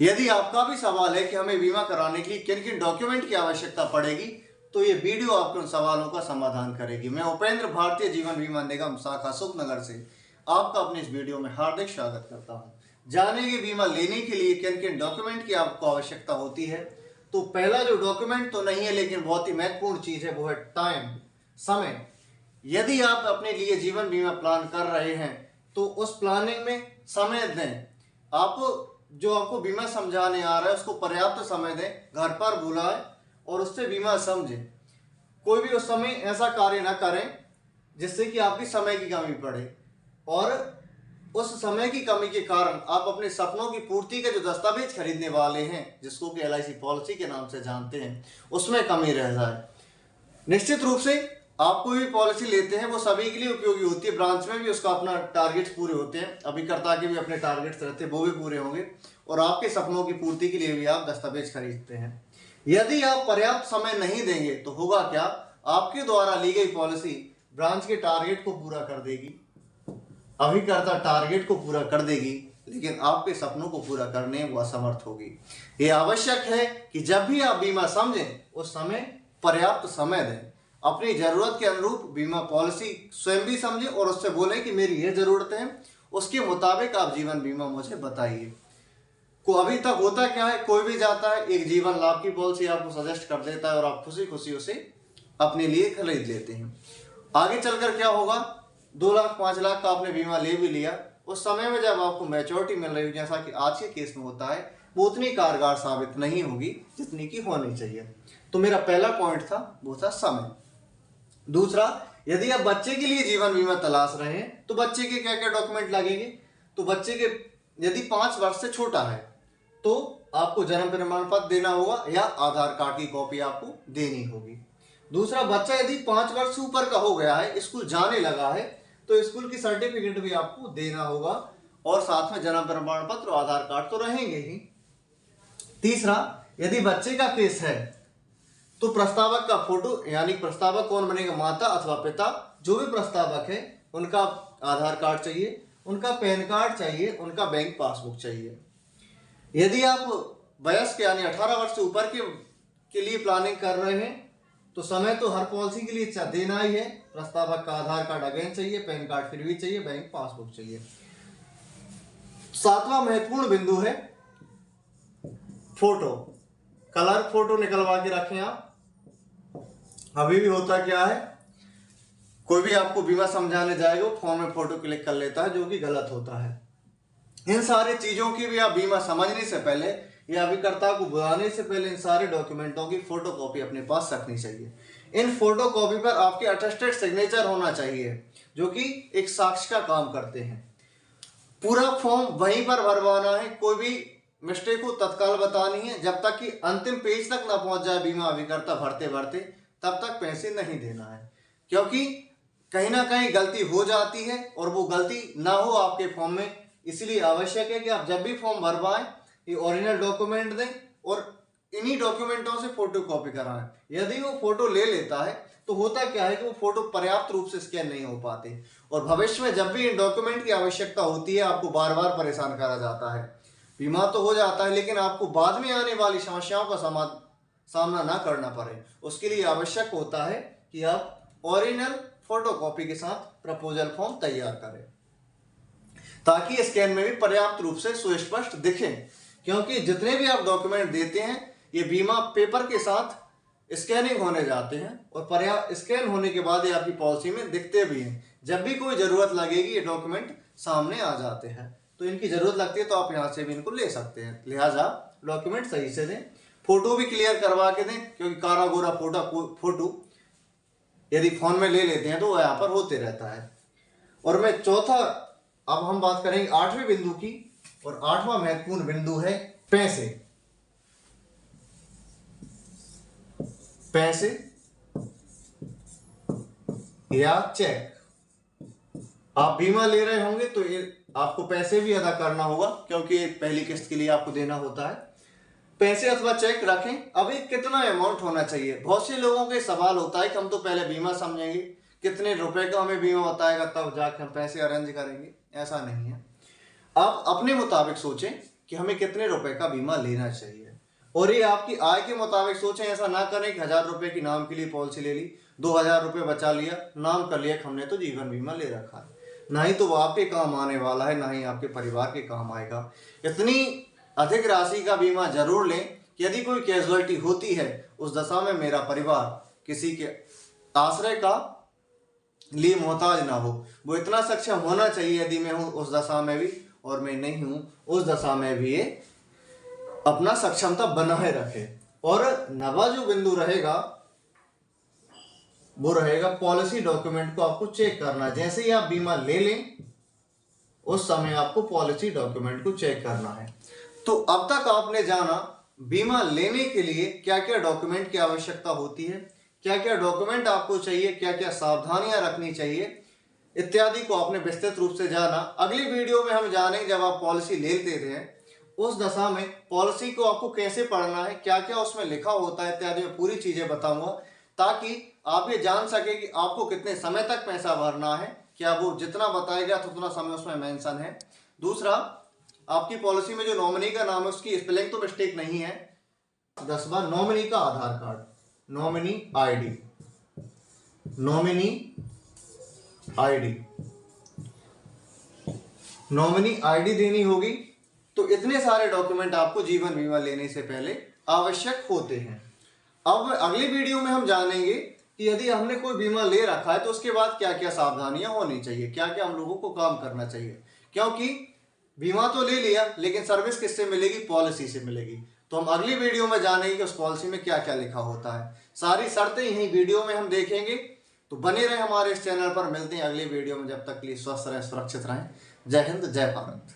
यदि आपका भी सवाल है कि हमें बीमा कराने के लिए किन किन डॉक्यूमेंट की आवश्यकता पड़ेगी, तो ये वीडियो आपके उन सवालों का समाधान करेगी। मैं उपेंद्र भारतीय जीवन बीमा निगम शाखा सुखनगर से आपका अपने इस वीडियो में हार्दिक स्वागत करता हूँ। जानेंगे बीमा लेने के लिए किन किन डॉक्यूमेंट की आपको आवश्यकता होती है। तो पहला जो डॉक्यूमेंट तो नहीं है लेकिन बहुत ही महत्वपूर्ण चीज है वो है टाइम, समय। यदि आप अपने लिए जीवन बीमा प्लान कर रहे हैं तो उस प्लानिंग में समय दें। आप जो आपको बीमा समझाने आ रहा है उसको पर्याप्त समय दें, घर पर बुलाएं और उससे बीमा समझें। कोई भी उस समय ऐसा कार्य ना करें जिससे कि आपकी समय की कमी पड़े और उस समय की कमी के कारण आप अपने सपनों की पूर्ति के जो दस्तावेज खरीदने वाले हैं, जिसको कि LIC पॉलिसी के नाम से जानते हैं, उसमें कमी रह जाए। निश्चित रूप से आप कोई भी पॉलिसी लेते हैं वो सभी के लिए उपयोगी होती है। ब्रांच में भी उसका अपना टारगेट्स पूरे होते हैं, अभिकर्ता के भी अपने टारगेट्स रहते हैं, वो भी पूरे होंगे और आपके सपनों की पूर्ति के लिए भी आप दस्तावेज खरीदते हैं। यदि आप पर्याप्त समय नहीं देंगे तो होगा क्या, आपके द्वारा ली गई पॉलिसी ब्रांच के टारगेट को पूरा कर देगी, अभिकर्ता टारगेट को पूरा कर देगी, लेकिन आपके सपनों को पूरा करने वो असमर्थ होगी। ये आवश्यक है कि जब भी आप बीमा समझें उस समय पर्याप्त समय दें। अपनी जरूरत के अनुरूप बीमा पॉलिसी स्वयं भी समझें और उससे बोलें कि मेरी ये जरूरतें हैं, उसके मुताबिक आप जीवन बीमा मुझे बताइए। को अभी तक होता क्या है, कोई भी जाता है एक जीवन लाभ की पॉलिसी आपको सजेस्ट कर देता है और आप खुशी खुशी उसे अपने लिए खरीद लेते हैं। आगे चलकर क्या होगा, 2 लाख 5 लाख का आपने बीमा ले भी लिया, उस समय में जब आपको मैच्योरिटी मिल रही हो, जैसा कि आज के केस में होता है, वो उतनी कारगर साबित नहीं होगी जितनी की होनी चाहिए। तो मेरा पहला पॉइंट था वो था समय। दूसरा, यदि आप बच्चे के लिए जीवन बीमा तलाश रहे हैं तो बच्चे के क्या क्या डॉक्यूमेंट लगेंगे। तो बच्चे के यदि 5 वर्ष से छोटा है तो आपको जन्म प्रमाण पत्र देना होगा या आधार कार्ड की कॉपी आपको देनी होगी। दूसरा, बच्चा यदि 5 वर्ष से ऊपर का हो गया है, स्कूल जाने लगा है, तो स्कूल की सर्टिफिकेट भी आपको देना होगा और साथ में जन्म प्रमाण पत्र और आधार कार्ड तो रहेंगे ही। तीसरा, यदि बच्चे का केस है तो प्रस्तावक का फोटो, यानी प्रस्तावक कौन बनेगा, माता अथवा पिता, जो भी प्रस्तावक है उनका आधार कार्ड चाहिए, उनका पैन कार्ड चाहिए, उनका बैंक पासबुक चाहिए। यदि आप वयस्क यानी 18 वर्ष से ऊपर के लिए प्लानिंग कर रहे हैं तो समय तो हर पॉलिसी के लिए देना ही है। प्रस्तावक का आधार कार्ड अगेन चाहिए, पैन कार्ड फिर भी चाहिए, बैंक पासबुक चाहिए। 7वां महत्वपूर्ण बिंदु है फोटो। कलर फोटो निकलवा के रखें आप। अभी भी होता क्या है, कोई भी आपको बीमा समझाने जाएगा फोन में फोटो क्लिक कर लेता है, जो कि गलत होता है। इन सारी चीजों की भी आप बीमा समझने से पहले या अभिकर्ता को बुलाने से पहले इन सारे डॉक्यूमेंटों की फोटो कॉपी अपने पास रखनी चाहिए। इन फोटो कॉपी पर आपके अटेस्टेड सिग्नेचर होना चाहिए, जो कि एक साक्ष्य का काम करते हैं। पूरा फॉर्म वहीं पर भरवाना है, कोई भी मिस्टेक को तत्काल बतानी है। जब तक कि अंतिम पेज तक ना पहुंच जाए बीमा अभिकर्ता भरते भरते, तब तक पैसे नहीं देना है, क्योंकि कहीं ना कहीं गलती हो जाती है और वो गलती ना हो आपके फॉर्म में। इसलिए आवश्यक है कि आप जब भी फॉर्म भरवाएं ये ओरिजिनल डॉक्यूमेंट दें और इन्हीं डॉक्यूमेंटों से फोटो कॉपी कराएं। यदि वो फोटो ले लेता है तो होता क्या है कि वो फोटो पर्याप्त रूप से स्कैन नहीं हो पाते और भविष्य में जब भी इन डॉक्यूमेंट की आवश्यकता होती है आपको बार बार परेशान करा जाता है। बीमा तो हो जाता है लेकिन आपको बाद में आने वाली समस्याओं का सामना ना करना पड़े, उसके लिए आवश्यक होता है कि आप ओरिजिनल फोटोकॉपी के साथ प्रपोजल फॉर्म तैयार करें, ताकि स्कैन में भी पर्याप्त रूप से सुस्पष्ट दिखें। क्योंकि जितने भी आप डॉक्यूमेंट देते हैं ये बीमा पेपर के साथ स्कैनिंग होने जाते हैं और पर्याप्त स्कैन होने के बाद ये आपकी पॉलिसी में दिखते भी हैं। जब भी कोई जरूरत लगेगी ये डॉक्यूमेंट सामने आ जाते हैं, तो इनकी जरूरत लगती है तो आप यहाँ से भी इनको ले सकते हैं। लिहाजा डॉक्यूमेंट सही से दें, फोटो भी क्लियर करवा के दें, क्योंकि कारा गोरा फोटो यदि फोन में ले लेते हैं तो वो यहाँ पर होते रहता है। और मैं चौथा, अब हम बात करेंगे 8वें बिंदु की, और 8वां महत्वपूर्ण बिंदु है पैसे। पैसे या चेक। आप बीमा ले रहे होंगे तो आपको पैसे भी अदा करना होगा, क्योंकि पहली किस्त के लिए आपको देना होता है। पैसे अथवा चेक रखें। अभी कितना अमाउंट होना चाहिए, बहुत से लोगों के सवाल होता है कि हम तो पहले बीमा समझेंगे, कितने रुपए का हमें बीमा बताएगा तब जाके हम पैसे अरेंज करेंगे। ऐसा नहीं है, आप अपने मुताबिक सोचें कि हमें कितने रुपए का बीमा लेना चाहिए। और ये आपकी आय के मुताबिक सोचें, ऐसा ना करें कि 1000 रुपए की नाम के लिए पॉलिसी ले ली, 2000 रुपये बचा लिया, नाम कर लिया कि हमने तो जीवन बीमा ले रखा है। ना ही तो वो आपके काम आने वाला है, ना ही आपके परिवार के काम आएगा। इतनी अधिक राशि का बीमा जरूर लें कि यदि कोई कैजुअलिटी होती है उस दशा में मेरा परिवार किसी के आश्रय का लिए मोहताज ना हो। वो इतना सक्षम होना चाहिए, यदि मैं हूँ उस दशा में भी और मैं नहीं हूँ उस दशा में भी, ये अपना सक्षमता बनाए रखे। और नवा जो बिंदु रहेगा वो रहेगा पॉलिसी डॉक्यूमेंट को आपको चेक करना। जैसे ही आप बीमा ले लें उस समय आपको पॉलिसी डॉक्यूमेंट को चेक करना है। तो अब तक आपने जाना बीमा लेने के लिए क्या क्या डॉक्यूमेंट की आवश्यकता होती है, क्या क्या डॉक्यूमेंट आपको चाहिए, क्या क्या सावधानियां रखनी चाहिए इत्यादि को आपने विस्तृत रूप से जाना। अगली वीडियो में हम जानेंगे जब आप पॉलिसी ले लेते हैं उस दशा में पॉलिसी को आपको कैसे पढ़ना है, क्या क्या उसमें लिखा होता है इत्यादि में पूरी चीजें बताऊंगा, ताकि आप ये जान सके कि आपको कितने समय तक पैसा भरना है, क्या वो जितना बताया गया था उतना समय उसमें मेंशन है। दूसरा, आपकी पॉलिसी में जो नॉमिनी का नाम है उसकी स्पेलिंग तो मिस्टेक नहीं है। 10वां, नॉमिनी का Aadhaar card, nominee ID, nominee ID, nominee ID देनी होगी। तो इतने सारे डॉक्यूमेंट आपको जीवन बीमा लेने से पहले आवश्यक होते हैं। अब अगली वीडियो में हम जानेंगे कि यदि हमने कोई बीमा ले रखा है तो उसके बाद क्या क्या सावधानियां होनी चाहिए, क्या क्या हम लोगों को काम करना चाहिए। क्योंकि बीमा तो ले लिया लेकिन सर्विस किससे मिलेगी, पॉलिसी से मिलेगी। तो हम अगली वीडियो में जानेंगे कि उस पॉलिसी में क्या क्या लिखा होता है। सारी शर्तें यही वीडियो में हम देखेंगे। तो बने रहे हमारे इस चैनल पर। मिलते हैं अगली वीडियो में, जब तक के लिए स्वस्थ रहें, सुरक्षित रहें। जय हिंद, जय भारत।